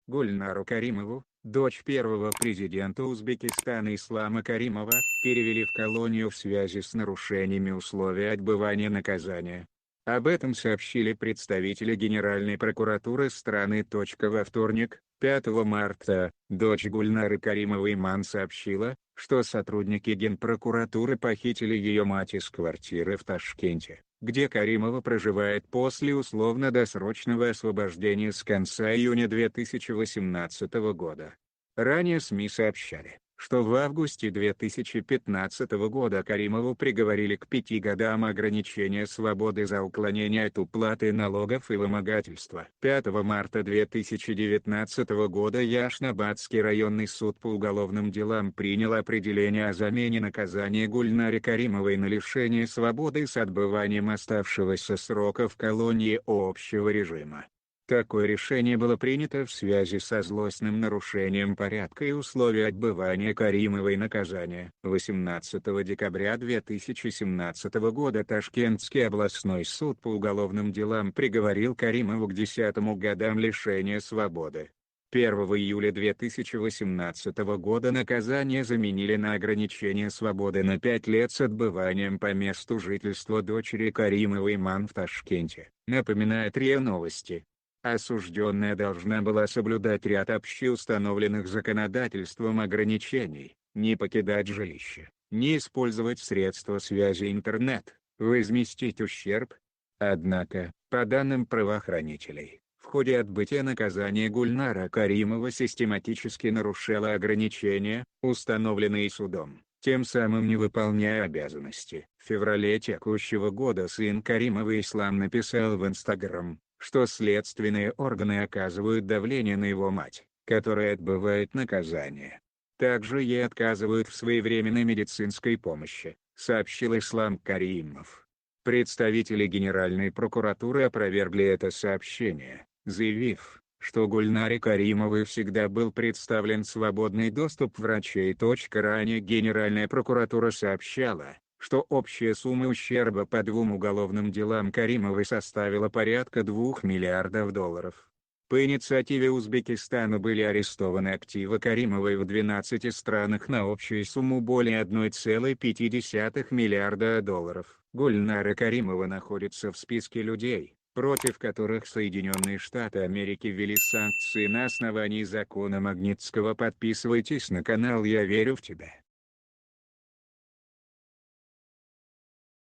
Гульнару Каримову, дочь первого президента Узбекистана Ислама Каримова, перевели в колонию в связи с нарушениями условий отбывания наказания. Об этом сообщили представители Генеральной прокуратуры страны. Во вторник, 5 марта, дочь Гульнары Каримовой Иман сообщила, что сотрудники Генпрокуратуры похитили ее мать из квартиры в Ташкенте, где Каримова проживает после условно-досрочного освобождения с конца июня 2018 года. Ранее СМИ сообщали, что в августе 2015 года Каримову приговорили к 5 годам ограничения свободы за уклонение от уплаты налогов и вымогательства. 5 марта 2019 года Яшнабадский районный суд по уголовным делам принял определение о замене наказания Гульнаре Каримовой на лишение свободы с отбыванием оставшегося срока в колонии общего режима. Такое решение было принято в связи со злостным нарушением порядка и условий отбывания Каримовой наказания. 18 декабря 2017 года Ташкентский областной суд по уголовным делам приговорил Каримову к 10 годам лишения свободы. 1 июля 2018 года наказание заменили на ограничение свободы на 5 лет с отбыванием по месту жительства дочери Каримовой Иман в Ташкенте, напоминает РИА Новости. Осужденная должна была соблюдать ряд общеустановленных законодательством ограничений: не покидать жилище, не использовать средства связи интернет, возместить ущерб. Однако, по данным правоохранителей, в ходе отбытия наказания Гульнара Каримова систематически нарушала ограничения, установленные судом, тем самым не выполняя обязанности. В феврале текущего года сын Каримова Ислам написал в Instagram, что следственные органы оказывают давление на его мать, которая отбывает наказание. Также ей отказывают в своевременной медицинской помощи, сообщил Ислам Каримов. Представители Генеральной прокуратуры опровергли это сообщение, заявив, что Гульнаре Каримовой всегда был представлен свободный доступ врачей. Ранее Генеральная прокуратура сообщала, что общая сумма ущерба по двум уголовным делам Каримовой составила порядка $2 миллиардов. По инициативе Узбекистана были арестованы активы Каримовой в 12 странах на общую сумму более $1,5 миллиарда. Гульнара Каримова находится в списке людей, против которых Соединенные Штаты Америки ввели санкции на основании закона Магнитского. Подписывайтесь на канал «Я верю в тебя».